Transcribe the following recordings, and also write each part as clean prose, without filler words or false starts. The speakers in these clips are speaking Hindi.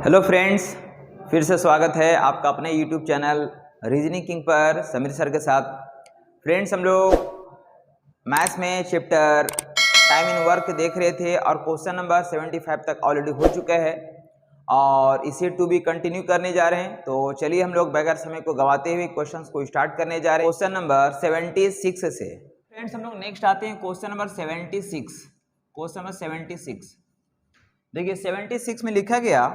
हेलो फ्रेंड्स, फिर से स्वागत है आपका अपने यूट्यूब चैनल रीजनिंग किंग पर समीर सर के साथ। फ्रेंड्स, हम लोग मैथ्स में चैप्टर टाइम इन वर्क देख रहे थे और क्वेश्चन नंबर 75 तक ऑलरेडी हो चुका है और इसे टू बी कंटिन्यू करने जा रहे हैं। तो चलिए हम लोग बगैर समय को गवाते हुए क्वेश्चंस को स्टार्ट करने जा रहे हैं क्वेश्चन नंबर 76 से। फ्रेंड्स, हम लोग नेक्स्ट आते हैं क्वेश्चन नंबर 76। क्वेश्चन नंबर 76 देखिए, 76 में लिखा गया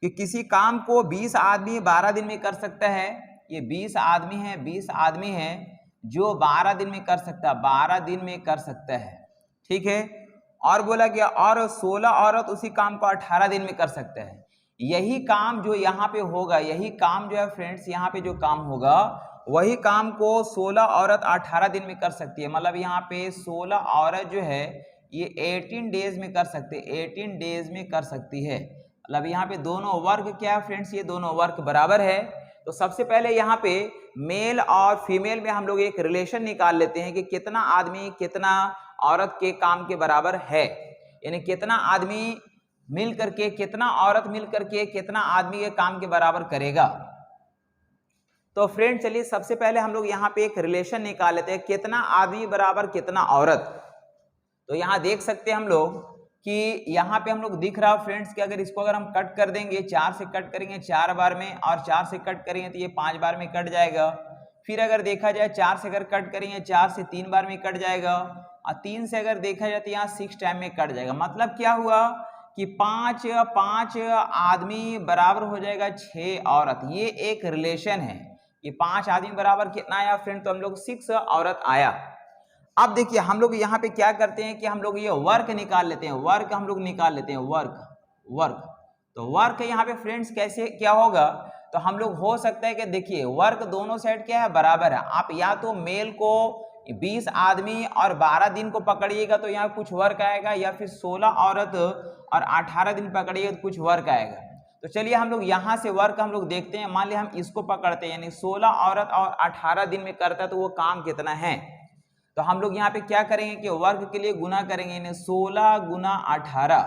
कि किसी काम को 20 आदमी 12 दिन में कर सकता है। ये 20 आदमी है जो 12 दिन में कर सकता है, 12 दिन में कर सकता है, ठीक है। और बोला गया और 16 औरत उसी काम को 18 दिन में कर सकता है। यही काम जो यहाँ पे होगा, यही काम जो है फ्रेंड्स, यहाँ पे जो काम होगा वही काम को 16 औरत 18 दिन में कर सकती है। मतलब यहाँ पे 16 औरत जो है ये 18 डेज में कर सकते, 18 डेज में कर सकती है। मतलब यहाँ पे दोनों वर्ग क्या है फ्रेंड्स, ये दोनों वर्ग बराबर है। तो सबसे पहले यहाँ पे मेल और फीमेल में हम लोग एक रिलेशन निकाल लेते हैं कि कितना आदमी कितना औरत के काम के बराबर है, यानी कितना आदमी मिल करके, कितना औरत मिल करके कितना आदमी के काम के बराबर करेगा। तो फ्रेंड चलिए सबसे पहले हम लोग यहाँ पे एक रिलेशन निकाल लेते हैं, कितना आदमी बराबर कितना औरत। तो यहाँ देख सकते हैं हम लोग कि यहाँ पे हम लोग दिख रहा फ्रेंड्स कि अगर इसको अगर हम कट कर देंगे, 4 से कट करेंगे 4 बार में और 4 से कट करेंगे तो ये 5 बार में कट जाएगा। फिर अगर देखा जाए 4 से अगर कट करेंगे 4 से 3 बार में कट जाएगा और 3 से अगर देखा जाए तो यहाँ 6 टाइम में कट जाएगा। मतलब क्या हुआ कि 5 आदमी बराबर हो जाएगा 6 औरत। ये एक रिलेशन है कि 5 आदमी बराबर कितना आया फ्रेंड, तो हम लोग 6 औरत आया। अब देखिए हम लोग यहाँ पे क्या करते हैं कि हम लोग ये वर्क निकाल लेते हैं, वर्क हम लोग निकाल लेते हैं, वर्क। तो वर्क यहाँ पे फ्रेंड्स कैसे क्या होगा, तो हम लोग हो सकता है कि देखिए वर्क दोनों साइड क्या है, बराबर है। आप या तो मेल को 20 आदमी और 12 दिन को पकड़िएगा तो यहाँ कुछ वर्क आएगा, या फिर 16 औरत और 18 दिन पकड़िएगा तो कुछ वर्क आएगा। तो चलिए हम लोग यहाँ से वर्क हम लोग देखते हैं। मान लिया हम इसको पकड़ते हैं, यानी 16 औरत और 18 दिन में करता है तो वो काम कितना है। तो हम लोग यहाँ पे क्या करेंगे कि वर्ग के लिए गुना करेंगे, यानी 16 गुना 18।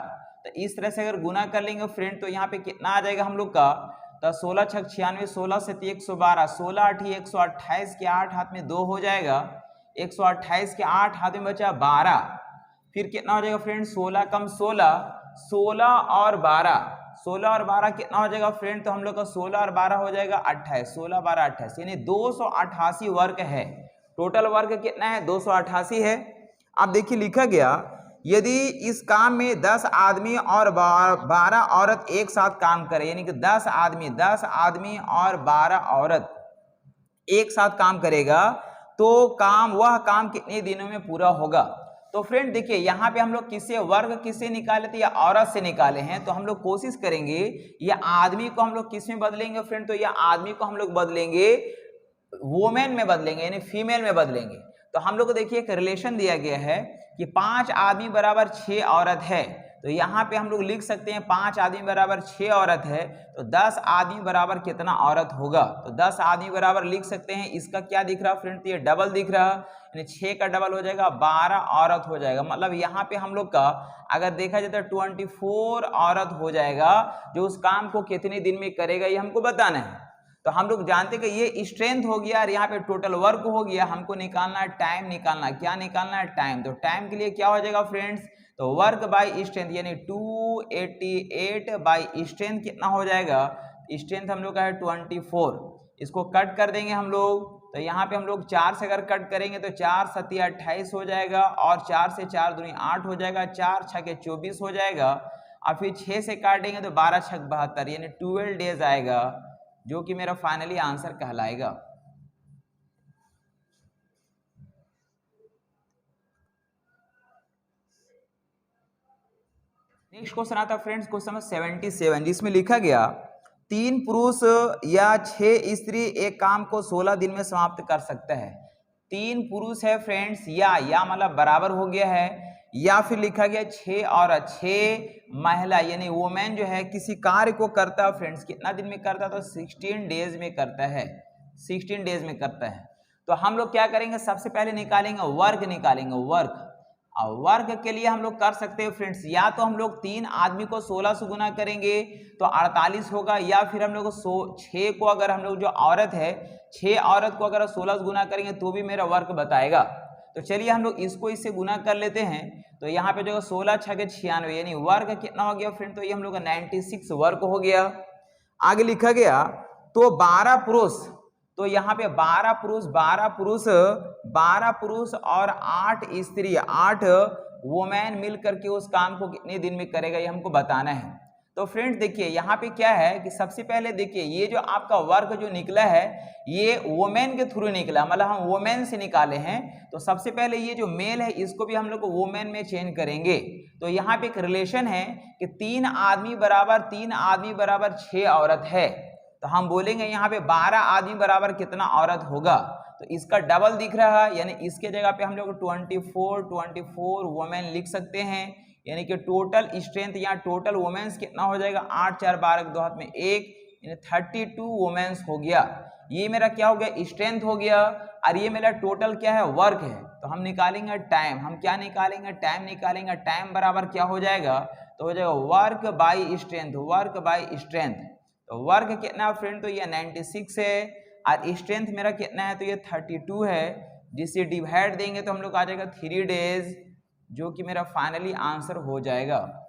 तो इस तरह से अगर गुना कर लेंगे फ्रेंड तो यहाँ पे कितना आ जाएगा हम लोग का, तो 16 छक 96, 16 से 112, 16 8 128 के 8 हाथ में 2 हो जाएगा, 128 के 8 हाथ में बचा 12। फिर कितना हो जाएगा फ्रेंड, 16 कम 16, 16 और 12, 16 और 12 कितना हो जाएगा फ्रेंड, तो हम लोग का 16 और 12 हो जाएगा 28, 16 12 28, यानी 288 वर्ग है। टोटल वर्ग कितना है, 288 है। अब देखिए लिखा गया यदि इस काम में 10 आदमी और 12 औरत एक साथ काम करें, यानी कि 10 आदमी और 12 औरत एक साथ काम करेगा तो वह काम कितने दिनों में पूरा होगा। तो फ्रेंड देखिए यहाँ पे हम लोग किससे वर्ग किससे निकाले थे, या औरत से निकाले हैं। तो हम लोग कोशिश करेंगे या आदमी को हम लोग किस में बदलेंगे फ्रेंड, तो या आदमी को हम लोग बदलेंगे वुमेन में बदलेंगे, यानी फीमेल में बदलेंगे। तो हम लोग को देखिए एक रिलेशन दिया गया है कि 5 आदमी बराबर 6 औरत है। तो यहाँ पे हम लोग लिख सकते हैं 5 आदमी बराबर 6 औरत है, तो 10 आदमी बराबर कितना औरत होगा। तो 10 आदमी बराबर लिख सकते हैं, इसका क्या दिख रहा फ्रेंड, तो ये डबल दिख रहा, यानी 6 का डबल हो जाएगा 12 औरत हो जाएगा। मतलब यहाँ पे हम लोग का अगर देखा जाए तो 24 औरत हो जाएगा, जो उस काम को कितने दिन में करेगा ये हमको बताना है। तो हम लोग जानते हैं कि ये स्ट्रेंथ हो गया और यहाँ पे टोटल वर्क हो गया। हमको निकालना है टाइम, निकालना है क्या, निकालना है टाइम। तो टाइम के लिए क्या हो जाएगा फ्रेंड्स, तो वर्क बाय स्ट्रेंथ, यानी 288 बाय स्ट्रेंथ कितना हो जाएगा, स्ट्रेंथ हम लोग का है 24। इसको कट कर देंगे हम लोग, तो यहाँ पे हम लोग 4 से अगर कट करेंगे तो 4 7 28 हो जाएगा, और 4 से 4 दूनी 8 हो जाएगा, 4 6 24 हो जाएगा, और फिर 6 से काटेंगे तो 12 6 72, यानी 12 डेज आएगा, जो कि मेरा फाइनली आंसर कहलाएगा। नेक्स्ट क्वेश्चन आता है फ्रेंड्स, क्वेश्चन 77, जिसमें लिखा गया 3 पुरुष या 6 स्त्री एक काम को 16 दिन में समाप्त कर सकते हैं। 3 पुरुष है फ्रेंड्स, या मतलब बराबर हो गया है, या फिर लिखा गया 6 और 6 महिला यानी वोमेन जो है किसी कार्य को करता है फ्रेंड्स, कितना दिन में करता है, तो 16 डेज में करता है, 16 डेज में करता है। तो हम लोग क्या करेंगे, सबसे पहले निकालेंगे वर्क, निकालेंगे वर्क। और वर्क के लिए हम लोग कर सकते हैं फ्रेंड्स, या तो हम लोग 3 आदमी को 16 से गुना करेंगे तो 48 होगा, या फिर हम लोग 6 को अगर हम लोग जो औरत है 6 औरत को अगर 16 से गुना करेंगे तो भी मेरा वर्क बताएगा। तो चलिए हम लोग इसको इससे गुना कर लेते हैं। तो यहाँ पे जो 16 छके 96 यानी वर्क कितना हो गया फ्रेंड, तो ये हम लोग का 96 वर्क हो गया। आगे लिखा गया तो 12 पुरुष, तो यहाँ पे 12 पुरुष और 8 स्त्री 8 वुमेन मिल करके उस काम को कितने दिन में करेगा ये हमको बताना है। तो फ्रेंड्स देखिए यहाँ पे क्या है कि सबसे पहले देखिए ये जो आपका वर्क जो निकला है ये वुमेन के थ्रू निकला, मतलब हम वुमेन से निकाले हैं। तो सबसे पहले ये जो मेल है इसको भी हम लोग वुमेन में चेंज करेंगे। तो यहाँ पे एक रिलेशन है कि 3 आदमी बराबर 6 औरत है। तो हम बोलेंगे यहाँ पे 12 आदमी बराबर कितना औरत होगा, तो इसका डबल दिख रहा है, यानी इसके जगह पे हम लोग 24 वुमेन लिख सकते हैं। यानी कि टोटल स्ट्रेंथ या टोटल वुमेन्स कितना हो जाएगा 8 4 12 के 2 हाथ में 1, यानी 32 वुमेन्स हो गया। ये मेरा क्या हो गया स्ट्रेंथ हो गया, और ये मेरा टोटल क्या है वर्क है। तो हम निकालेंगे टाइम, हम क्या निकालेंगे टाइम निकालेंगे। टाइम बराबर क्या हो जाएगा, तो हो जाएगा वर्क बाई स्ट्रेंथ। तो वर्क कितना फ्रेंड, तो ये 96 है, और स्ट्रेंथ मेरा कितना है, तो ये 32 है। जिससे डिवाइड देंगे तो हम लोग आ जाएगा 3 डेज, जो कि मेरा फाइनली आंसर हो जाएगा।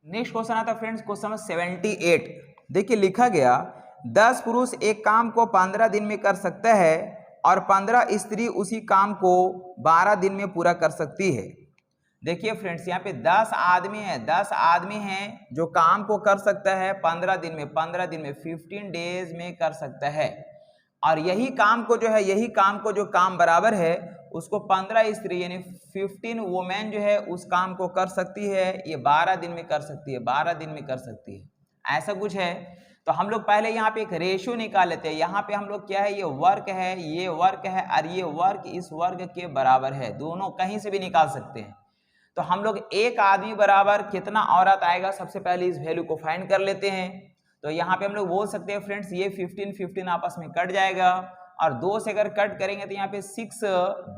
नेक्स्ट क्वेश्चन आता है फ्रेंड्स क्वेश्चन नंबर 78। देखिए लिखा गया 10 पुरुष एक काम को 15 दिन में कर सकता है और 15 स्त्री उसी काम को 12 दिन में पूरा कर सकती है। देखिए फ्रेंड्स यहाँ पे 10 आदमी हैं जो काम को कर सकता है 15 दिन में 15 डेज में कर सकता है। और यही काम को जो काम बराबर है उसको 15 स्त्री यानी 15 वुमेन जो है उस काम को कर सकती है, ये 12 दिन में कर सकती है, ऐसा कुछ है। तो हम लोग पहले यहाँ पे एक रेशियो निकाल लेते हैं। यहाँ पे हम लोग क्या है, ये वर्क है और ये वर्क इस वर्क के बराबर है, दोनों कहीं से भी निकाल सकते हैं। तो हम लोग एक आदमी बराबर कितना औरत आएगा, सबसे पहले इस वैल्यू को फाइंड कर लेते हैं। तो यहाँ पे हम लोग बोल सकते हैं फ्रेंड्स ये 15 आपस में कट जाएगा, और 2 से अगर कट करेंगे तो यहाँ पे 6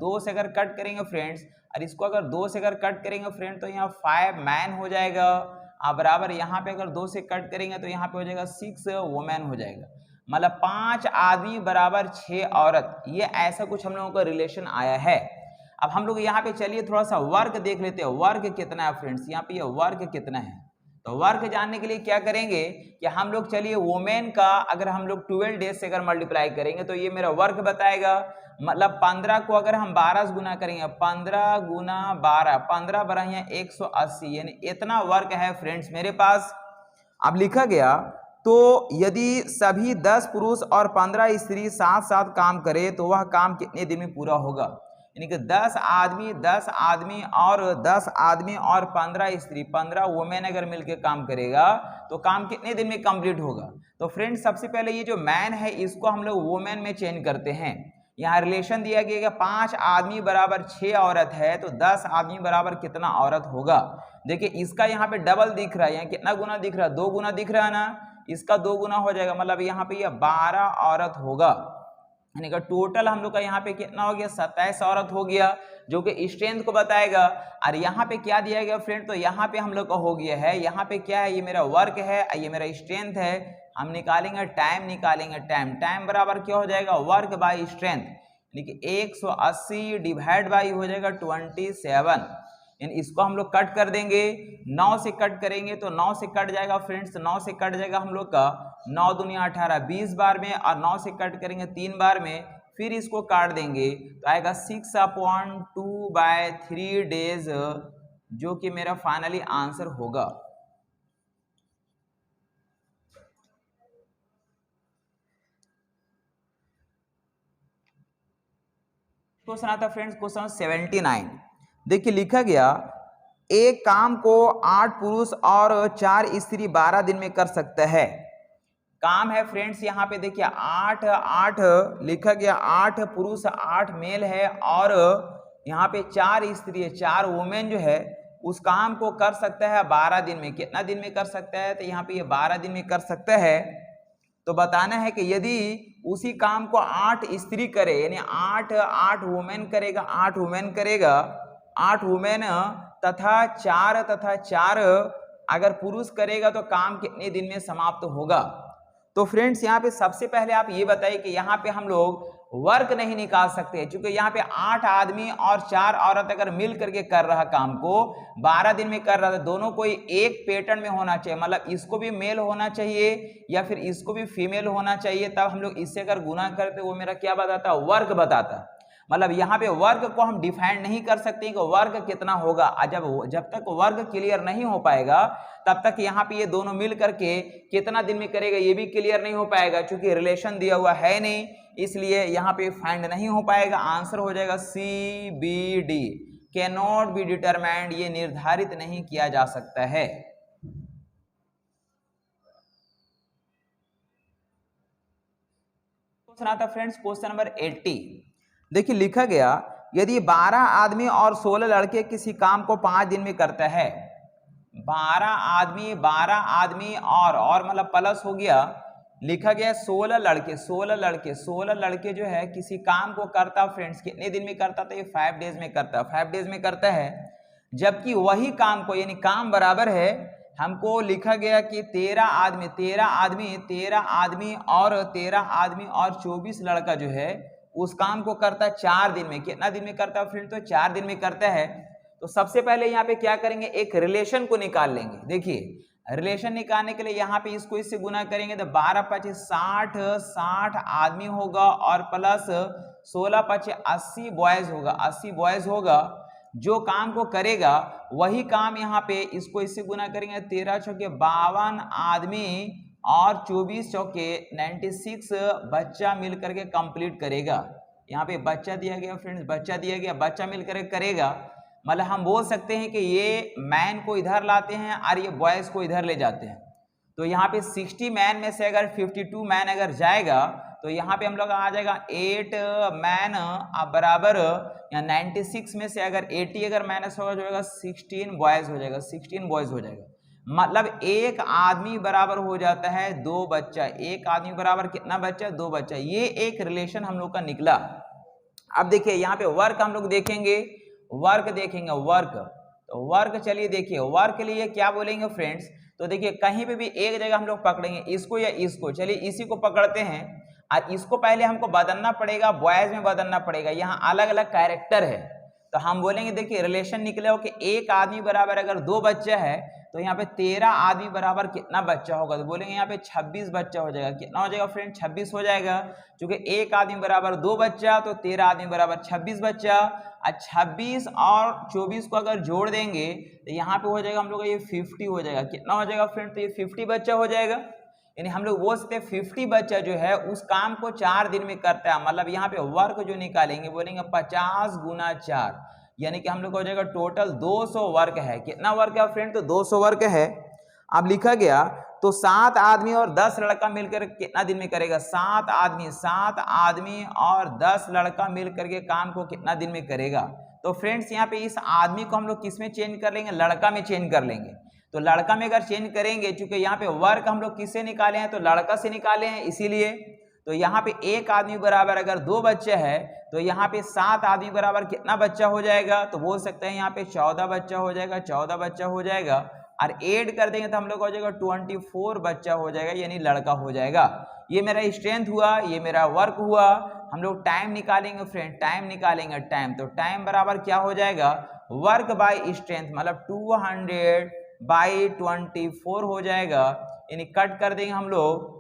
2 से अगर कट करेंगे फ्रेंड्स, और इसको अगर 2 से अगर कट करेंगे फ्रेंड तो यहाँ 5 मैन हो जाएगा, बराबर यहाँ पे अगर 2 से कट करेंगे तो यहाँ पे हो जाएगा 6 वुमेन हो जाएगा, मतलब 5 आदमी बराबर 6 औरत। ये ऐसा कुछ हम लोगों का रिलेशन आया है। अब हम लोग यहाँ पे चलिए थोड़ा सा वर्क देख लेते हैं, वर्क कितना है फ्रेंड्स, यहाँ पे ये वर्क कितना है। तो वर्क जानने के लिए क्या करेंगे कि हम लोग चलिए वुमेन का अगर हम लोग 12 डेज से अगर मल्टीप्लाई करेंगे तो ये मेरा वर्क बताएगा। मतलब 15 को अगर हम 12 से गुना करेंगे, 15 गुना 12, 15 12 180, यानी इतना वर्क है फ्रेंड्स मेरे पास। अब लिखा गया तो यदि सभी 10 पुरुष और 15 स्त्री साथ साथ काम करे तो वह काम कितने दिन में पूरा होगा। यानी कि 10 आदमी और 15 स्त्री 15 वुमेन अगर मिलकर काम करेगा तो काम कितने दिन में कंप्लीट होगा। तो फ्रेंड्स सबसे पहले ये जो मैन है इसको हम लोग वुमेन में चेंज करते हैं। यहाँ रिलेशन दिया गया कि 5 आदमी बराबर 6 औरत है, तो 10 आदमी बराबर कितना औरत होगा। देखिए इसका यहाँ पे डबल दिख रहा है, यहाँ कितना गुना दिख रहा है, 2 गुना दिख रहा है ना, इसका 2 गुना हो जाएगा, मतलब यहाँ पे ये 12 औरत होगा। यानी कि टोटल हम लोग का यहाँ पे कितना हो गया 27 औरत हो गया, जो कि स्ट्रेंथ को बताएगा। और यहाँ पे क्या दिया गया फ्रेंड, तो यहाँ पे हम लोग का हो गया है, यहाँ पे क्या है, ये मेरा वर्क है, ये मेरा स्ट्रेंथ है। हम निकालेंगे टाइम बराबर क्या हो जाएगा वर्क बाई स्ट्रेंथ, यानी कि 180 डिवाइड बाई हो जाएगा 27। यानी इसको हम लोग कट कर देंगे, 9 से कट करेंगे तो 9 से कट जाएगा फ्रेंड्स, 9 से कट जाएगा हम लोग का 9 दूनी 18 20 बार में, और 9 से कट करेंगे 3 बार में, फिर इसको काट देंगे तो आएगा 6/2/3 डेज, जो कि मेरा फाइनली आंसर होगा। क्वेश्चन आता है फ्रेंड्स क्वेश्चन 79। देखिए लिखा गया एक काम को 8 पुरुष और 4 स्त्री 12 दिन में कर सकता है। काम है फ्रेंड्स यहाँ पे देखिए 8 लिखा गया, 8 पुरुष 8 मेल है, और यहाँ पे 4 स्त्री है, 4 वुमेन जो है उस काम को कर सकता है 12 दिन में। कितना दिन में कर सकता है, तो यहाँ पे ये 12 दिन में कर सकता है। तो बताना है कि यदि उसी काम को 8 स्त्री करे, यानी 8 वुमेन करेगा, 8 वुमेन करेगा, 8 वुमेन तथा 4 अगर पुरुष करेगा तो काम कितने दिन में समाप्त होगा। तो फ्रेंड्स यहाँ पे सबसे पहले आप ये बताइए कि यहाँ पे हम लोग वर्क नहीं निकाल सकते, क्योंकि यहाँ पे 8 आदमी और 4 औरत अगर मिल करके कर रहा काम को 12 दिन में कर रहा था, दोनों कोई एक पैटर्न में होना चाहिए, मतलब इसको भी मेल होना चाहिए या फिर इसको भी फीमेल होना चाहिए, तब हम लोग इससे अगर गुना करते वो मेरा क्या बताता, वर्क बताता। मतलब यहाँ पे वर्ग को हम डिफाइन नहीं कर सकते कि वर्ग कितना होगा। जब तक वर्ग क्लियर नहीं हो पाएगा तब तक यहाँ पे ये दोनों मिल करके कितना दिन में करेगा ये भी क्लियर नहीं हो पाएगा, क्योंकि रिलेशन दिया हुआ है नहीं, इसलिए यहाँ पे फाइंड नहीं हो पाएगा। आंसर हो जाएगा C B D, can not be determined, ये निर्धारित नहीं किया जा सकता है। क्वेश्चन आता फ्रेंड्स क्वेश्चन नंबर 80। देखिए लिखा गया यदि 12 आदमी और 16 लड़के किसी काम को 5 दिन में करता है, 12 आदमी और मतलब प्लस हो गया, लिखा गया 16 लड़के जो है किसी काम को करता फ्रेंड्स कितने दिन में करता, तो ये 5 डेज में करता, 5 डेज में करता है। जबकि वही काम को, यानी काम बराबर है, हमको लिखा गया कि 13 आदमी और 24 लड़का जो है उस काम को करता है 4 दिन में। कितना दिन में करता है फ्रेंड, तो 4 दिन में करता है। तो सबसे पहले यहाँ पे क्या करेंगे, एक रिलेशन को निकाल लेंगे। देखिए रिलेशन निकालने के लिए यहाँ पे इसको इससे गुना करेंगे तो 12 × 5 = 60 आदमी होगा और प्लस 16 × 5 = 80 बॉयज होगा। जो काम को करेगा वही काम यहाँ पे इसको इससे गुना करेंगे, 13 × 6 = 52 आदमी और 24 चौके 96 बच्चा मिलकर के कंप्लीट करेगा। यहाँ पे बच्चा दिया गया फ्रेंड्स, बच्चा मिलकर करेगा। मतलब हम बोल सकते हैं कि ये मैन को इधर लाते हैं और ये बॉयज को इधर ले जाते हैं। तो यहाँ पे 60 मैन में से अगर 52 मैन अगर जाएगा तो यहाँ पे हम लोग आ जाएगा 8 मैन बराबर, या 96 में से अगर 80 अगर माइनस होगा जो होगा 16 बॉयज हो जाएगा। मतलब एक आदमी बराबर हो जाता है 2 बच्चा, एक आदमी बराबर कितना बच्चा, 2 बच्चा। ये एक रिलेशन हम लोग का निकला। अब देखिए यहाँ पे वर्क हम लोग देखेंगे, तो वर्क चलिए देखिए वर्क के लिए क्या बोलेंगे फ्रेंड्स। तो देखिए कहीं पे भी एक जगह हम लोग पकड़ेंगे, इसको या इसको, चलिए इसी को पकड़ते हैं और इसको पहले हमको बदलना पड़ेगा, बॉयज में बदलना पड़ेगा। यहाँ अलग अलग कैरेक्टर है तो हम बोलेंगे देखिए रिलेशन निकले हो कि एक आदमी बराबर अगर 2 बच्चा है तो यहाँ पे 13 आदमी बराबर कितना बच्चा होगा, तो बोलेंगे यहाँ पे 26 बच्चा हो जाएगा। कितना हो जाएगा फ्रेंड, 26 हो जाएगा। क्योंकि एक आदमी बराबर 2 बच्चा तो 13 आदमी बराबर 26 बच्चा। 26 और 24 को अगर जोड़ देंगे तो यहाँ पे हो जाएगा हम लोग ये 50 हो जाएगा। कितना हो जाएगा फ्रेंड, तो ये 50 बच्चा हो जाएगा। यानी हम लोग बोल सकते हैं 50 बच्चा जो है उस काम को 4 दिन में करता है। मतलब यहाँ पे वर्क जो निकालेंगे बोलेंगे 50 × 4, यानी कि हम लोग हो जाएगा टोटल 200 वर्क है। कितना वर्क है फ्रेंड, तो 200 वर्क है। अब लिखा गया तो 7 आदमी और 10 लड़का मिलकर कितना दिन में करेगा, 7 आदमी और 10 लड़का मिलकर के काम को कितना दिन में करेगा। तो फ्रेंड्स यहाँ पे इस आदमी को हम लोग किस में चेंज कर लेंगे, लड़का में चेंज कर लेंगे। तो लड़का में अगर चेंज करेंगे, चूंकि यहाँ पे वर्क हम लोग किससे निकाले हैं, तो लड़का से निकाले हैं, इसीलिए तो यहाँ पे एक आदमी बराबर अगर 2 बच्चे हैं तो यहाँ पे 7 आदमी बराबर कितना बच्चा हो जाएगा, तो बोल सकते हैं यहाँ पे 14 बच्चा हो जाएगा। और ऐड कर देंगे तो हम लोग हो जाएगा 24 बच्चा हो जाएगा, यानी लड़का हो जाएगा। ये मेरा स्ट्रेंथ हुआ, ये मेरा वर्क हुआ। हम लोग टाइम निकालेंगे फ्रेंड, टाइम तो टाइम बराबर क्या हो जाएगा, वर्क बाय स्ट्रेंथ, मतलब 200/24 हो जाएगा। यानी कट कर देंगे हम लोग,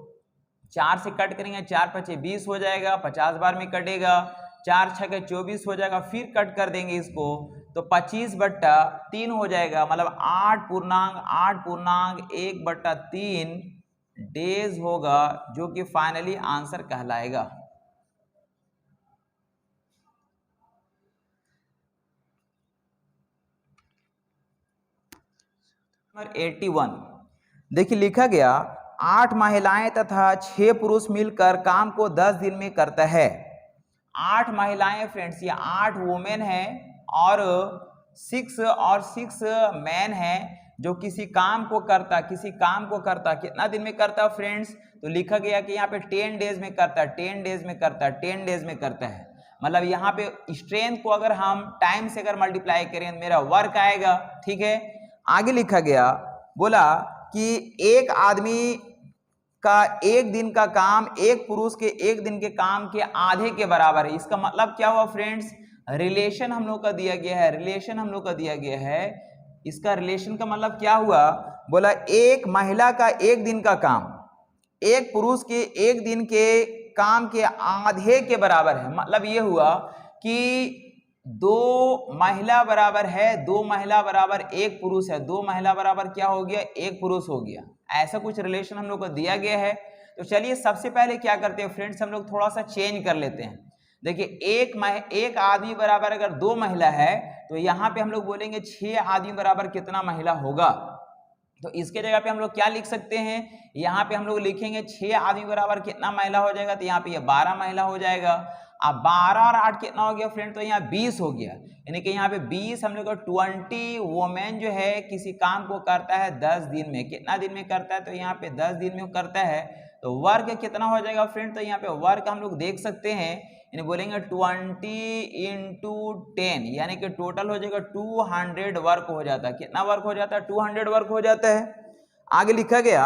4 से कट करेंगे, 4 × 5 = 20 हो जाएगा, 50 बार में कटेगा, 4 × 6 = 24 हो जाएगा। फिर कट कर देंगे इसको तो 25/3 हो जाएगा, मतलब 8.1/3 डेज होगा, जो कि फाइनली आंसर कहलाएगा। नंबर 81 देखिए लिखा गया 8 महिलाएं तथा 6 पुरुष मिलकर काम को 10 दिन में करता है। 8 महिलाएं फ्रेंड्स, ये 8 वुमेन हैं और 6 मैन हैं। जो किसी काम को करता कितना दिन में करता है फ्रेंड्स, तो लिखा गया कि यहाँ पे 10 डेज में करता है, 10 डेज में करता है, 10 डेज में करता है। मतलब यहाँ पे स्ट्रेंथ को अगर हम टाइम से अगर मल्टीप्लाई करें तो मेरा वर्क आएगा। ठीक है, आगे लिखा गया, बोला कि एक आदमी का एक दिन का काम एक पुरुष के एक दिन के काम के आधे के बराबर है। इसका मतलब क्या हुआ फ्रेंड्स, रिलेशन हम लोग का दिया गया है, रिलेशन हम लोग का दिया गया है। इसका रिलेशन का मतलब क्या हुआ, बोला एक महिला का एक दिन का काम एक पुरुष के एक दिन के काम के आधे के बराबर है। मतलब ये हुआ कि 2 महिला बराबर है, 2 महिला बराबर एक पुरुष है, 2 महिला बराबर क्या हो गया, एक पुरुष हो गया। ऐसा कुछ रिलेशन हम लोग को दिया गया है। तो चलिए सबसे पहले क्या करते हैं फ्रेंड्स, हम लोग थोड़ा सा चेंज कर लेते हैं। देखिए एक आदमी बराबर अगर 2 महिला है तो यहाँ पे हम लोग बोलेंगे 6 आदमी बराबर कितना महिला होगा। तो इसके जगह पे हम लोग क्या लिख सकते हैं, यहाँ पे हम लोग लिखेंगे 6 आदमी बराबर कितना महिला हो जाएगा, तो यहाँ पे ये 12 महिला हो जाएगा। अब 12 और 8 कितना हो गया फ्रेंड, तो यहाँ 20 हो गया। यानी कि यहाँ पे 20 हम लोग को 20 वोमेन जो है किसी काम को करता है 10 दिन में। कितना दिन में करता है, तो यहाँ पे 10 दिन में करता है। तो वर्क कितना हो जाएगा फ्रेंड, तो यहाँ पे वर्क हम लोग देख सकते हैं, यानी बोलेंगे 20 इंटू 10, यानी कि टोटल हो जाएगा 200 वर्क हो जाता है। कितना वर्क हो जाता है, 200 वर्क हो जाता है। आगे लिखा गया,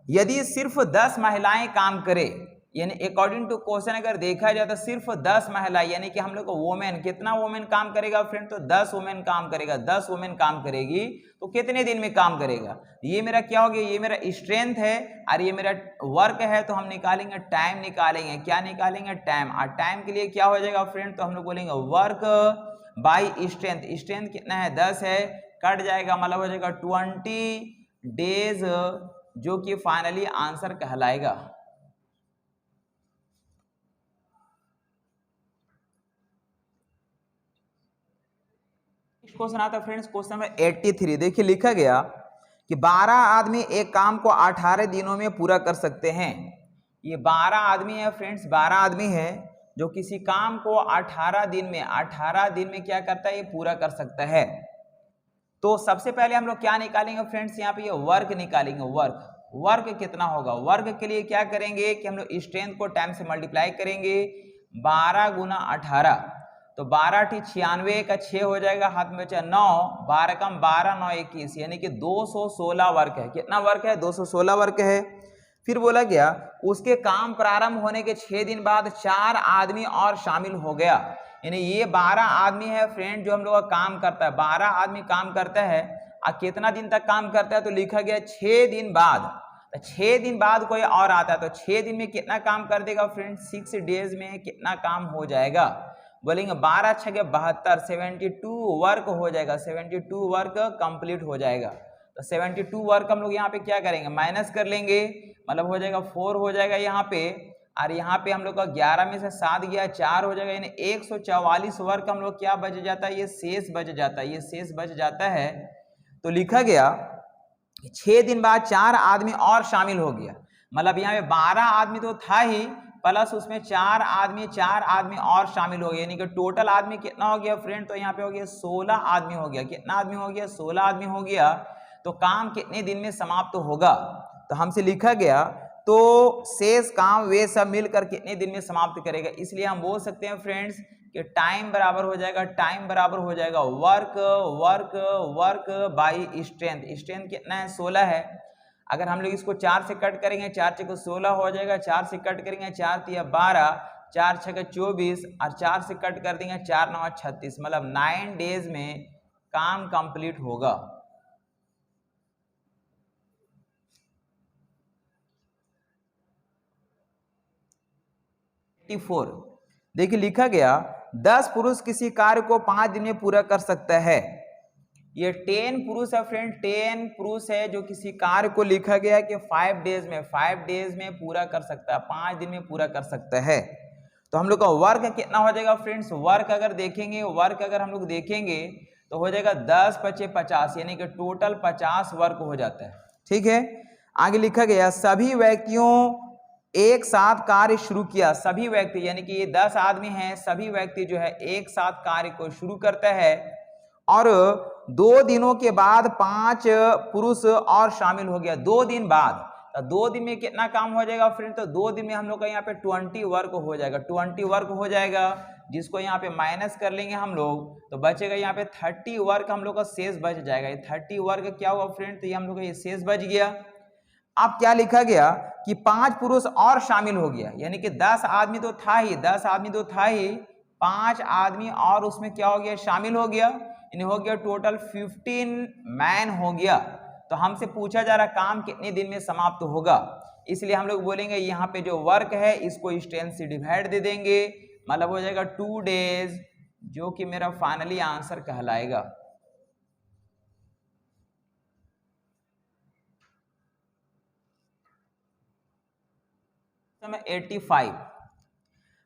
यदि सिर्फ 10 महिलाएं काम करे, यानी अकॉर्डिंग टू क्वेश्चन अगर देखा जाए तो सिर्फ 10 महिलाएं, यानी कि हम लोग को वोमेन, कितना वोमेन काम करेगा फ्रेंड, तो 10 वोमेन काम करेगा। 10 वोमेन काम करेगी तो कितने दिन में काम करेगा, ये मेरा क्या हो गया, ये मेरा स्ट्रेंथ है और ये मेरा वर्क है। तो हम निकालेंगे टाइम, निकालेंगे क्या निकालेंगे, टाइम। और टाइम के लिए क्या हो जाएगा फ्रेंड, तो हम लोग बोलेंगे वर्क बाई स्ट्रेंथ। स्ट्रेंथ कितना है, 10 है, कट जाएगा, मतलब हो जाएगा 20 डेज, जो कि फाइनली आंसर कहलाएगा। क्वेश्चन आता है फ्रेंड्स, क्वेश्चन नंबर 83। देखिए लिखा गया कि 12 आदमी एक काम को 18 दिनों में पूरा कर सकते हैं। ये 12 आदमी है फ्रेंड्स, 12 आदमी है जो किसी काम को 18 दिन में क्या करता है, ये पूरा कर सकता है। तो सबसे पहले हम लोग क्या निकालेंगे फ्रेंड्स, यहाँ पे ये वर्क निकालेंगे। वर्क कितना होगा, वर्क के लिए क्या करेंगे कि हम लोग स्ट्रेंथ को टाइम से मल्टीप्लाई करेंगे। 12 गुना 18, तो 12 × 96 का 6 हो जाएगा, हाथ में बचा 9, 12 कम 12, 9 21, यानी कि 216 वर्क है। कितना वर्क है, 216 वर्क है। फिर बोला गया उसके काम प्रारंभ होने के 6 दिन बाद 4 आदमी और शामिल हो गया। यानी ये 12 आदमी है फ्रेंड जो हम लोग का काम करता है, 12 आदमी काम करता है। और कितना दिन तक काम करता है, तो लिखा गया 6 दिन बाद। 6 दिन बाद कोई और आता है, तो 6 दिन में कितना काम कर देगा फ्रेंड, 6 डेज में कितना काम हो जाएगा, बोलेंगे 12 × 6 = 72, 72 वर्क हो जाएगा, 72 वर्क कंप्लीट हो जाएगा। तो 72 वर्क हम लोग यहाँ पे क्या करेंगे, माइनस कर लेंगे, मतलब हो जाएगा 4 हो जाएगा यहाँ पे। और यहाँ पे हम लोग का 11 में से 7 गया, 4 हो जाएगा, यानी 144 वर्क हम लोग क्या बच जाता है, ये शेष बच जाता है, ये शेष बच जाता है। तो लिखा गया 6 दिन बाद 4 आदमी और शामिल हो गया, मतलब यहाँ पे 12 आदमी तो था ही, प्लस उसमें 4 आदमी और शामिल हो गए, यानी कि टोटल आदमी कितना हो गया फ्रेंड, तो यहाँ पे हो गया 16 आदमी हो गया। कितना आदमी हो गया, 16 आदमी हो गया। तो काम कितने दिन में समाप्त होगा, तो हमसे लिखा गया तो शेष काम वे सब मिलकर कितने दिन में समाप्त करेगा। इसलिए हम बोल सकते हैं फ्रेंड्स कि टाइम बराबर हो जाएगा, वर्क बाई स्ट्रेंथ। स्ट्रेंथ कितना है, 16 है। अगर हम लोग इसको 4 से कट करेंगे, 4 × 6 = 16 हो जाएगा, 4 से कट करेंगे 4 × 3 = 12, 4 × 6 = 24, और 4 से कट कर देंगे 4 × 9 = 36, मतलब 9 डेज में काम कंप्लीट होगा। देखिए लिखा गया 10 पुरुष किसी कार्य को 5 दिन में पूरा कर सकता है। ये 10 पुरुष है फ्रेंड, 10 पुरुष है जो किसी कार्य को लिखा गया है कि 5 डेज में पूरा कर सकता है, 5 दिन में पूरा कर सकता है। तो हम लोग का वर्क कितना हो जाएगा फ्रेंड्स, वर्क अगर हम लोग देखेंगे तो हो जाएगा 10 × 5 = 50, यानी कि टोटल 50 वर्क हो जाता है। ठीक है, आगे लिखा गया सभी व्यक्तियों एक साथ कार्य शुरू किया। सभी व्यक्ति यानी कि ये 10 आदमी हैं, सभी व्यक्ति जो है एक साथ कार्य को शुरू करता है। और 2 दिनों के बाद 5 पुरुष और शामिल हो गया। 2 दिन बाद, तो 2 दिन में कितना काम हो जाएगा फ्रेंड? तो 2 दिन में हम लोग का यहाँ पे 20 वर्क हो जाएगा, 20 वर्क हो जाएगा, जिसको यहाँ पे माइनस कर लेंगे हम लोग, तो बचेगा यहाँ पे 30 वर्क हम लोग का शेष बच जाएगा। ये 30 वर्क क्या हुआ फ्रेंड? तो ये हम लोग का ये शेष बच गया। अब क्या लिखा गया कि 5 पुरुष और शामिल हो गया, यानी कि 10 आदमी तो था ही, 10 आदमी तो था ही, 5 आदमी और उसमें क्या हो गया? शामिल हो गया, यानी हो गया टोटल 15 मैन हो गया। तो हमसे पूछा जा रहा काम कितने दिन में समाप्त होगा, इसलिए हम लोग बोलेंगे यहाँ पे जो वर्क है इसको इस 10 से डिवाइड दे देंगे, मतलब हो जाएगा 2 डेज, जो कि मेरा फाइनली आंसर कहलाएगा। समय 85,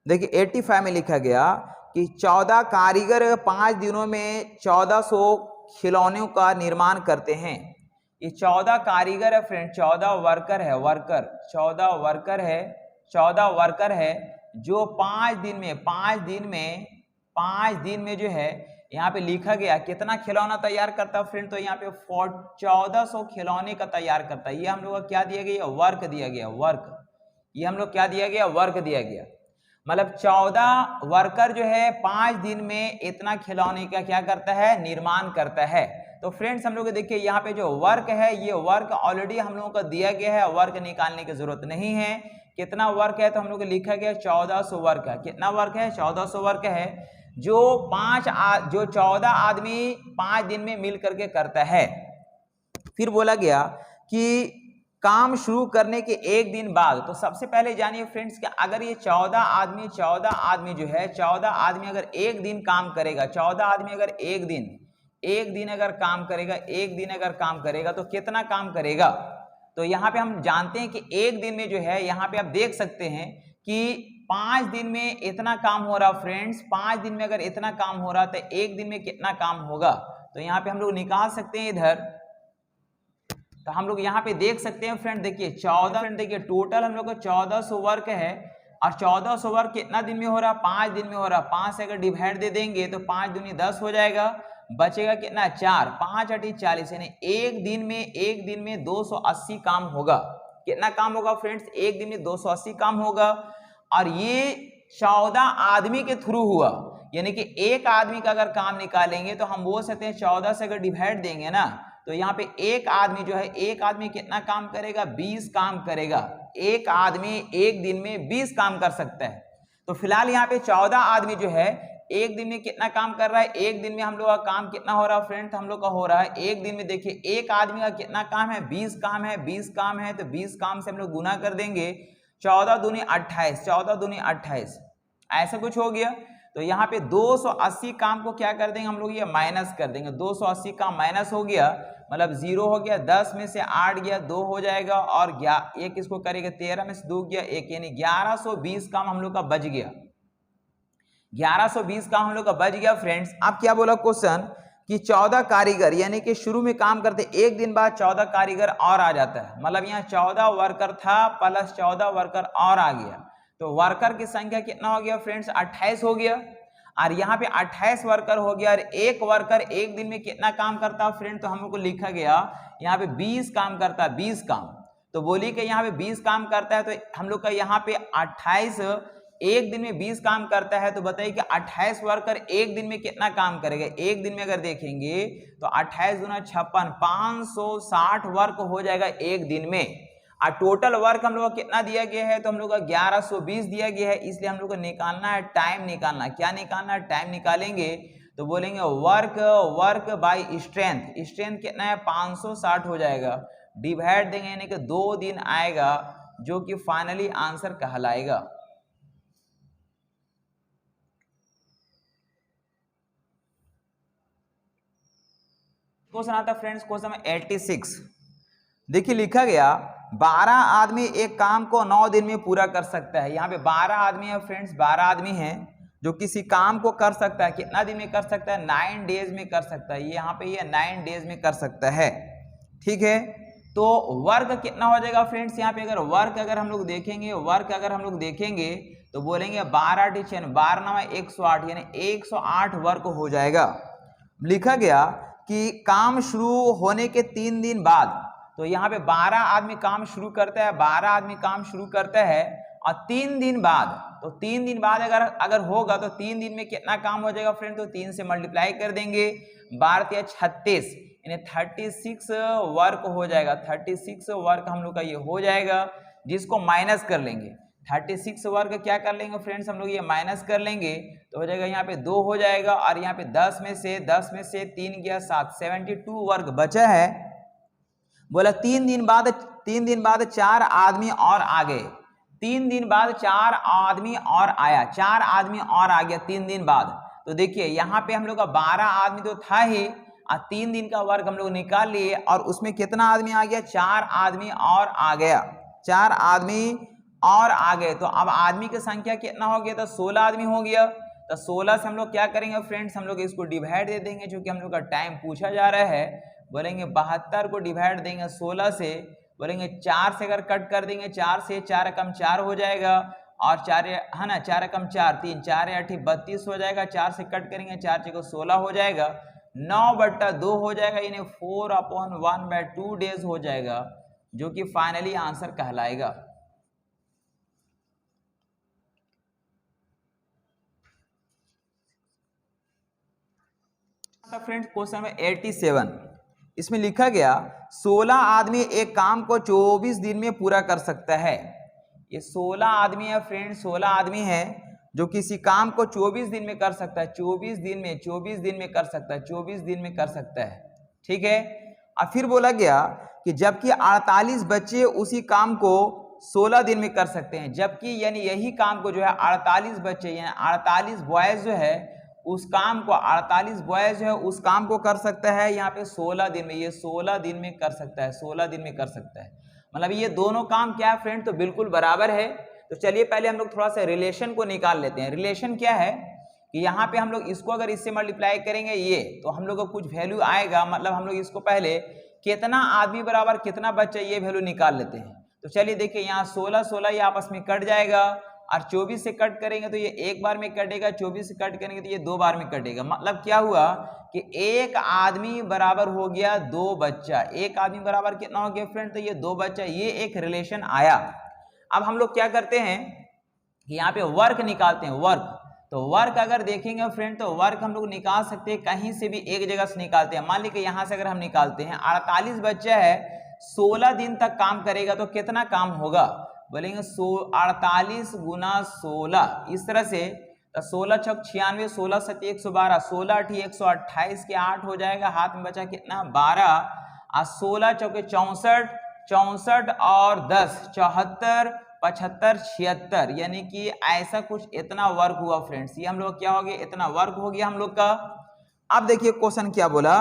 देखिए 85 में लिखा गया कि 14 कारीगर 5 दिनों में 1400 खिलौनों का निर्माण करते हैं। ये 14 कारीगर है फ्रेंड, 14 वर्कर है, वर्कर 14 वर्कर है, 14 वर्कर है, जो 5 दिन में जो है यहाँ पे लिखा गया कितना खिलौना तैयार करता है फ्रेंड? तो यहाँ पे 1400 खिलौने का तैयार करता है। ये हम लोग का क्या दिया गया? वर्क दिया गया, वर्क। ये हम लोग क्या दिया गया? वर्क दिया गया। मतलब 14 वर्कर जो है 5 दिन में इतना खिलौने का क्या करता है? निर्माण करता है। तो फ्रेंड्स हम लोग देखिए यहाँ पे जो वर्क है, ये वर्क ऑलरेडी हम लोगों को दिया गया है, वर्क निकालने की जरूरत नहीं है। कितना वर्क है? तो हम लोग लिखा गया 1400 वर्क है। कितना वर्क है? 1400 वर्क है, जो 14 आदमी 5 दिन में मिल करके करता है। फिर बोला गया कि काम शुरू करने के 1 दिन बाद, तो सबसे पहले जानिए फ्रेंड्स कि अगर ये 14 आदमी जो है 14 आदमी अगर 1 दिन काम करेगा, 14 आदमी अगर एक दिन अगर काम करेगा तो कितना काम करेगा? तो यहाँ पे हम जानते हैं कि 1 दिन में जो है, यहाँ पे आप देख सकते हैं कि 5 दिन में इतना काम हो रहा फ्रेंड्स, 5 दिन में अगर इतना काम हो रहा तो 1 दिन में कितना काम होगा? तो यहाँ पे हम लोग निकाल सकते हैं इधर, तो हम लोग यहाँ पे देख सकते हैं फ्रेंड, देखिए 14, फ्रेंड देखिए टोटल हम लोग को 1400 वर्क है, और 1400 वर्क कितना दिन में हो रहा? 5 दिन में हो रहा। 5 से अगर डिवाइड दे देंगे तो 5 दूनी 10 हो जाएगा, बचेगा कितना? 4, 5 × 40, यानी एक दिन में 280 काम होगा। कितना काम होगा फ्रेंड्स? एक दिन में 280 काम होगा। और ये 14 आदमी के थ्रू हुआ, यानी कि एक आदमी का अगर काम निकालेंगे तो हम बोल सकते हैं 14 से अगर डिवाइड देंगे ना, तो यहाँ पे एक आदमी जो है, एक आदमी कितना काम करेगा? 20 काम करेगा। एक आदमी एक दिन में 20 काम कर सकता है। तो फिलहाल यहाँ पे 14 आदमी जो है एक दिन में कितना काम कर रहा है? एक दिन में हम लोग का काम कितना हो रहा है फ्रेंड? हम लोग का हो रहा है एक दिन में, देखिए एक आदमी का कितना काम है? 20 काम है, 20 काम है, तो 20 काम से हम लोग गुना कर देंगे, 14 दूनी 28, 14 दूनी 28, ऐसा कुछ हो गया। तो यहाँ पे 280 काम को क्या कर देंगे हम लोग? ये माइनस कर देंगे। 280 काम माइनस हो गया, मतलब 0 हो गया, 10 में से 8 गया, 2 हो जाएगा, और 1 इसको करेगा, 13 में से 2 गया 1, यानी 1120 काम हम लोग का बच गया। 1120 काम हम लोग का बच गया फ्रेंड्स। अब क्या बोला क्वेश्चन कि 14 कारीगर, यानी कि शुरू में काम करते एक दिन बाद 14 कारीगर और आ जाता है, मतलब यहाँ 14 वर्कर था प्लस 14 वर्कर और आ गया, तो वर्कर की संख्या कितना हो गया फ्रेंड्स? 28 हो गया। और यहाँ पे 28 वर्कर हो गया, और एक वर्कर एक दिन में कितना काम करता है फ्रेंड? तो हम लोग को लिखा गया यहाँ पे 20 काम करता है, 20 काम। तो बोलिए कि यहाँ पे 20 काम करता है, तो हम लोग का यहाँ पे 28 एक दिन में 20 काम करता है, तो बताइए कि 28 वर्कर एक दिन में कितना काम करेगा? एक दिन में अगर देखेंगे तो 28 दूना 56, 560 वर्क हो जाएगा एक दिन में। और टोटल वर्क हम लोग को कितना दिया गया है? तो हम लोग का 1120 दिया गया है, इसलिए हम लोग को निकालना है टाइम निकालना है। क्या निकालना है? टाइम निकालेंगे तो बोलेंगे वर्क बाय स्ट्रेंथ। स्ट्रेंथ कितना है? 560 हो जाएगा, डिवाइड देंगे यानी कि 2 दिन आएगा, जो कि फाइनली आंसर कहलाएगा। क्वेश्चन आता है फ्रेंड्स, क्वेश्चन 86, देखिए लिखा गया 12 आदमी एक काम को 9 दिन में पूरा कर सकता है। यहाँ पे 12 आदमी है फ्रेंड्स, 12 आदमी हैं जो किसी काम को कर सकता है। कितना दिन में कर सकता है? 9 डेज में कर सकता है। यहाँ पे ये 9 डेज में कर सकता है, ठीक है। तो वर्क कितना हो जाएगा फ्रेंड्स? यहाँ पे अगर वर्क अगर हम लोग देखेंगे तो बोलेंगे 12 × 6, 12 × 9 108, यानी 108 वर्क हो जाएगा। लिखा गया कि काम शुरू होने के 3 दिन बाद, तो यहाँ पे 12 आदमी काम शुरू करता है, 12 आदमी काम शुरू करता है और 3 दिन बाद, तो 3 दिन बाद अगर होगा तो 3 दिन में कितना काम हो जाएगा फ्रेंड, तो 3 से मल्टीप्लाई कर देंगे, 12 36 यानी 36 वर्क हो जाएगा, 36 वर्क हम लोग का ये हो जाएगा, जिसको माइनस कर लेंगे। 36 वर्ग क्या कर लेंगे फ्रेंड्स, हम लोग ये माइनस कर लेंगे तो हो जाएगा यहाँ पे 2 हो जाएगा, और यहाँ पे 10 में से 3 गया 7, 72 वर्ग बचा है। बोला 3 दिन बाद 4 आदमी और आ गए, 3 दिन बाद 4 आदमी और आया, 4 आदमी और आ गया 3 दिन बाद। तो देखिए यहाँ पे हम लोग का 12 आदमी तो था ही, और 3 दिन का वर्ग हम लोग निकाल लिए, और उसमें कितना आदमी आ गया, 4 आदमी और आ गया, 4 आदमी और आ गए। तो अब आदमी की संख्या कितना हो गया, तो 16 आदमी हो गया। तो 16 से हम लोग क्या करेंगे फ्रेंड्स, हम लोग इसको डिवाइड दे देंगे, क्योंकि हम लोग का टाइम पूछा जा रहा है। बोलेंगे 72 को डिवाइड देंगे 16 से, बोलेंगे 4 से अगर कट कर देंगे, 4 से 4 कम 4 हो जाएगा, और 4 है ना, 4 कम 4 3, 4 8 32 हो जाएगा, 4 से कट करेंगे 4 6 को 16 हो जाएगा, 9/2 हो जाएगा, यानी 4/1/2 डेज हो जाएगा, जो कि फाइनली आंसर कहलाएगा। फ्रेंड्स क्वेश्चन नंबर 87, इसमें लिखा गया 16 आदमी एक काम को 24 दिन में पूरा कर सकता है। ये 16 आदमी है फ्रेंड्स, 16 आदमी है जो किसी काम को 24 दिन में कर सकता है, 24 दिन में कर सकता है, 24 दिन में कर सकता है, ठीक है। और फिर बोला गया कि जबकि 48 बच्चे उसी काम को 16 दिन में कर सकते हैं, जबकि यानी यही काम को जो है 48 बच्चे यानी 48 बॉयज जो है उस काम को, 48 बॉयज है उस काम को कर सकता है यहाँ पे 16 दिन में, ये 16 दिन में कर सकता है, 16 दिन में कर सकता है। मतलब ये दोनों काम क्या है फ्रेंड, तो बिल्कुल बराबर है। तो चलिए पहले हम लोग थोड़ा सा रिलेशन को निकाल लेते हैं। रिलेशन क्या है कि यहाँ पे हम लोग इसको अगर इससे मल्टीप्लाई करेंगे ये, तो हम लोग को कुछ वैल्यू आएगा, मतलब हम लोग इसको पहले कितना आदमी बराबर कितना बच्चा ये वैल्यू निकाल लेते हैं। तो चलिए देखिए यहाँ 16 ये आपस में कट जाएगा, और 24 से कट करेंगे तो ये एक बार में कटेगा, 24 से कट करेंगे तो ये 2 बार में कटेगा। मतलब क्या हुआ कि एक आदमी बराबर हो गया 2 बच्चा, एक आदमी बराबर कितना हो गया फ्रेंड, तो ये 2 बच्चा, ये एक रिलेशन आया। अब हम लोग क्या करते हैं कि यहाँ पे वर्क निकालते हैं, वर्क। तो वर्क अगर देखेंगे फ्रेंड, तो वर्क हम लोग निकाल सकते हैं कहीं से भी, एक जगह से निकालते हैं। मान लीजिए यहाँ से अगर हम निकालते हैं, 48 बच्चा है, 16 दिन तक काम करेगा तो कितना काम होगा, बोलेंगे 48 गुना 16, इस तरह से 16 छक 96, 16 7 112, 16 8 128 के 8 हो जाएगा, हाथ में बचा कितना 12, और 16 चौके 64, 64 और 10 74, 75 76, यानी कि ऐसा कुछ इतना वर्क हुआ फ्रेंड्स। ये हम लोग क्या हो गया, इतना वर्क हो गया हम लोग का। अब देखिए क्वेश्चन क्या बोला,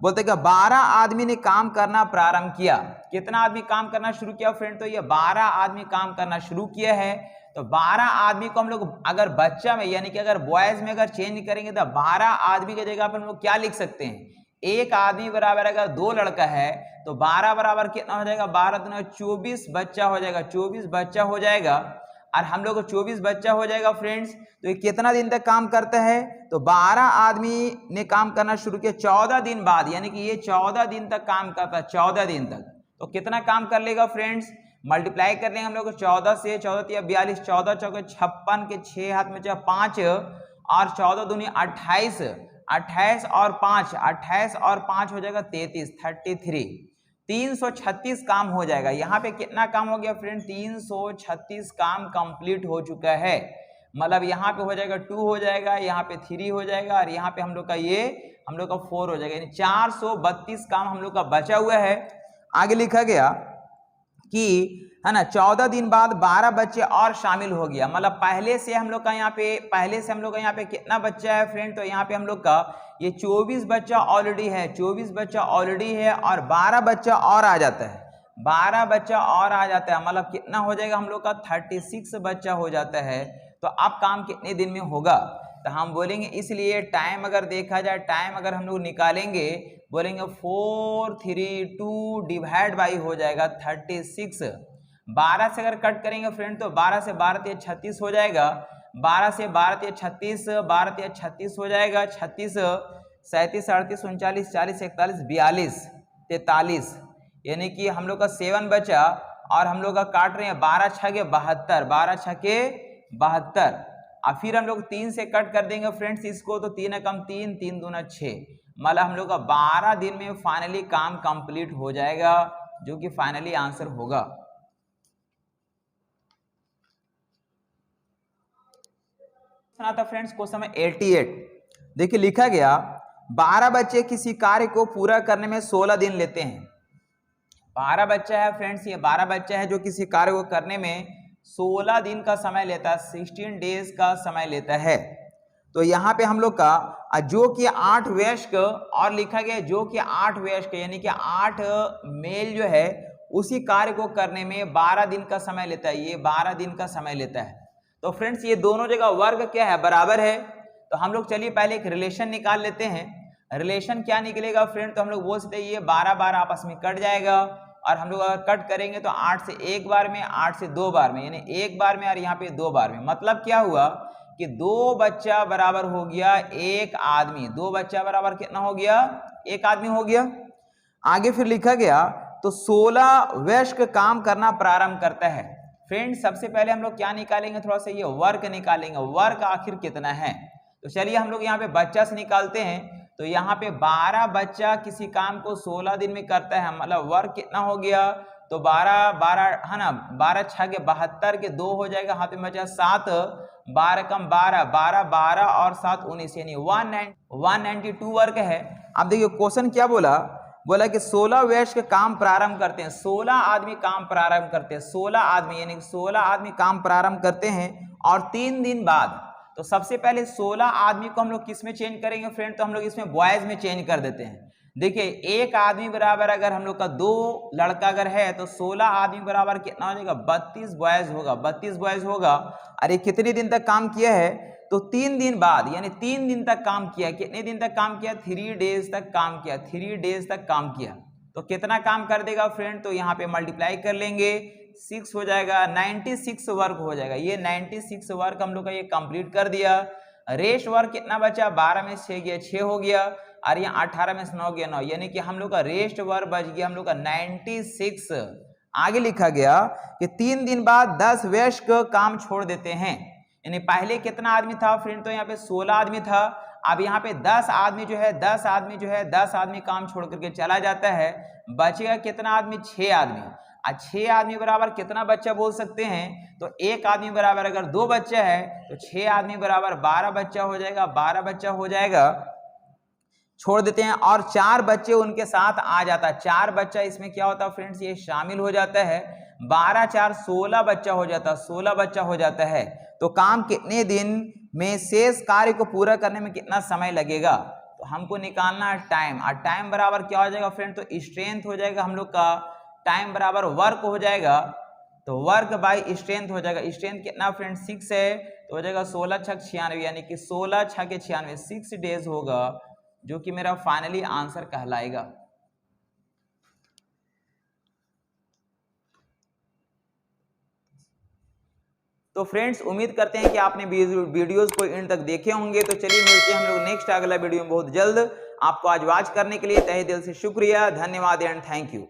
बोलते कि 12 आदमी ने काम करना प्रारंभ किया। कितना आदमी काम करना शुरू किया फ्रेंड, तो ये 12 आदमी काम करना शुरू किया है। तो 12 आदमी को हम लोग अगर बच्चा में यानी कि अगर बॉयज में अगर चेंज करेंगे तो 12 आदमी की जगह पर हम लोग क्या लिख सकते हैं, एक आदमी बराबर अगर 2 लड़का है तो 12 बराबर कितना हो जाएगा, 12 दूना 24 बच्चा हो जाएगा, 24 बच्चा हो जाएगा। और हम लोग को 24 बच्चा हो जाएगा फ्रेंड्स। तो ये कितना दिन तक काम करता है, तो 12 आदमी ने काम करना शुरू किया 14 दिन बाद, यानी कि ये 14 दिन तक काम करता है, 14 दिन तक। तो कितना काम कर लेगा फ्रेंड्स, मल्टीप्लाई कर लेंगे हम लोग 14 से, 14 42, 14 चौके 56 के 6 हाथ में 5, और 14 दूनी 28, 28 और 5, 28 और 5 हो जाएगा 33, 33, 336 काम हो जाएगा। यहाँ पे कितना काम हो गया फ्रेंड, 336 काम कंप्लीट हो चुका है। मतलब यहाँ पे हो जाएगा 2 हो जाएगा, यहाँ पे 3 हो जाएगा, और यहाँ पे हम लोग का ये हम लोग का 4 हो जाएगा, यानी 432 काम हम लोग का बचा हुआ है। आगे लिखा गया कि है ना 14 दिन बाद 12 बच्चे और शामिल हो गया। मतलब पहले से हम लोग का यहाँ पे कितना बच्चा है फ्रेंड, तो यहाँ पे हम लोग का ये 24 बच्चा ऑलरेडी है, 24 बच्चा ऑलरेडी है, और 12 बच्चा और आ जाता है, 12 बच्चा और आ जाता है। मतलब कितना हो जाएगा हम लोग का 36 बच्चा हो जाता है। तो अब काम कितने दिन में होगा, तो हम बोलेंगे, इसलिए टाइम अगर देखा जाए, टाइम अगर हम लोग निकालेंगे, बोलेंगे 432 डिवाइड बाई हो जाएगा 36। 12 से अगर कट करेंगे फ्रेंड, तो 12 से 12 36 हो जाएगा, 12 से 12 36, 12 36 हो जाएगा, 36 37, 38, 39, 40, 41, 42, 43, यानी कि हम लोग का 7 बचा और हम लोग का काट रहे हैं 12 छके 72, 12 छके 72। और फिर हम लोग 3 से कट कर देंगे फ्रेंड्स इसको, तो 3 कम 3, 3 दूना 6, मतलब हम लोग का 12 दिन में फाइनली काम कंप्लीट हो जाएगा, जो कि फाइनली आंसर होगा। था फ्रेंड्स क्वेश्चन में 88, देखिए लिखा गया 12 बच्चे किसी कार्य को पूरा करने में 16 दिन लेते हैं। 12 बच्चा है फ्रेंड्स, ये 12 बच्चा है जो किसी कार्य को करने में 16 दिन का समय लेता है, 16 डेज का समय लेता है। तो यहाँ पे हम लोग का जो कि 8 वयस्क और लिखा गया जो कि 8 वयस्क यानी कि 8 मेल जो है उसी कार्य को करने में 12 दिन का समय लेता है, ये 12 दिन का समय लेता है। तो फ्रेंड्स ये दोनों जगह वर्ग क्या है, बराबर है। तो हम लोग चलिए पहले एक रिलेशन निकाल लेते हैं। रिलेशन क्या निकलेगा फ्रेंड, तो हम लोग बोल सकते हैं ये 12 12 आपस में कट जाएगा, और हम लोग अगर कट करेंगे तो 8 से एक बार में, 8 से 2 बार में, यानी एक बार में और यहाँ पे 2 बार में। मतलब क्या हुआ कि 2 बच्चा बराबर हो गया 1 आदमी, 2 बच्चा बराबर कितना हो गया, 1 आदमी हो गया। आगे फिर लिखा गया तो 16 वयस्क काम करना प्रारंभ करता है। फ्रेंड्स सबसे पहले हम लोग क्या निकालेंगे, थोड़ा सा ये वर्क निकालेंगे, वर्क आखिर कितना है। तो चलिए हम लोग यहाँ पे बच्चा से निकालते हैं। तो यहाँ पे 12 बच्चा किसी काम को 16 दिन में करता है, मतलब वर्क कितना हो गया, तो 12 12 है ना, 12 छके 72 के 2 हो जाएगा, हाथ में बचा 7, 12 कम 12, 12 12 और 7 19, यानी 192 वर्क है। अब देखिए क्वेश्चन क्या बोला कि 16 वयस्क काम प्रारंभ करते हैं, 16 आदमी काम प्रारंभ करते हैं, 16 आदमी यानी 16 आदमी काम प्रारंभ करते हैं और 3 दिन बाद। तो सबसे पहले 16 आदमी को हम लोग किस में चेंज करेंगे फ्रेंड, तो हम लोग इसमें बॉयज में चेंज कर देते हैं। देखिए 1 आदमी बराबर अगर हम लोग का 2 लड़का अगर है तो 16 आदमी बराबर कितना हो जाएगा, 32 बॉयज होगा, 32 बॉयज होगा। अरे कितने दिन तक काम किया है, तो 3 दिन बाद, यानी 3 दिन तक काम किया। कितने दिन तक काम किया, 3 डेज तक काम किया, 3 डेज तक काम किया। तो कितना काम कर देगा फ्रेंड, तो यहाँ पे मल्टीप्लाई कर लेंगे, 6 हो जाएगा, 96 वर्क हो जाएगा। ये 96 वर्क हम लोग का ये कंप्लीट कर दिया। रेस्ट वर्क कितना बचा, 12 में 6 गया 6 हो गया, और यहाँ 18 में 9 गया 9, यानी कि हम लोग का रेस्ट वर्क बच गया हम लोग का 96। आगे लिखा गया कि 3 दिन बाद 10 वयस्क काम छोड़ देते हैं। यानी पहले कितना आदमी था फ्रेंड, तो यहाँ पे 16 आदमी था। अब यहाँ पे 10 आदमी जो है 10 आदमी काम छोड़ करके चला जाता है। बचेगा कितना आदमी, 6 आदमी। 6 आदमी बराबर कितना बच्चा बोल सकते हैं, तो 1 आदमी बराबर अगर 2 बच्चा है तो 6 आदमी बराबर 12 बच्चा हो जाएगा, 12 बच्चा हो जाएगा, छोड़ देते हैं। और 4 बच्चे उनके साथ आ जाता है, 4 बच्चा इसमें क्या होता है फ्रेंड्स, ये शामिल हो जाता है। 12 4 16 बच्चा हो जाता है, 16 बच्चा हो जाता है। तो काम कितने दिन में शेष कार्य को पूरा करने में कितना समय लगेगा, तो हमको निकालना है टाइम। और टाइम बराबर क्या हो जाएगा फ्रेंड, तो स्ट्रेंथ हो जाएगा हम लोग का, टाइम बराबर वर्क हो जाएगा, तो वर्क बाय स्ट्रेंथ हो जाएगा। स्ट्रेंथ कितना फ्रेंड, 6 है, तो हो जाएगा 16 छक 96, यानी कि 16 छके 96, 6 डेज होगा, जो कि मेरा फाइनली आंसर कहलाएगा। तो फ्रेंड्स उम्मीद करते हैं कि आपने वीडियोस को एंड तक देखे होंगे। तो चलिए मिलते हैं हम लोग नेक्स्ट अगला वीडियो में बहुत जल्द। आपको आज वॉच करने के लिए तहे दिल से शुक्रिया, धन्यवाद एंड थैंक यू।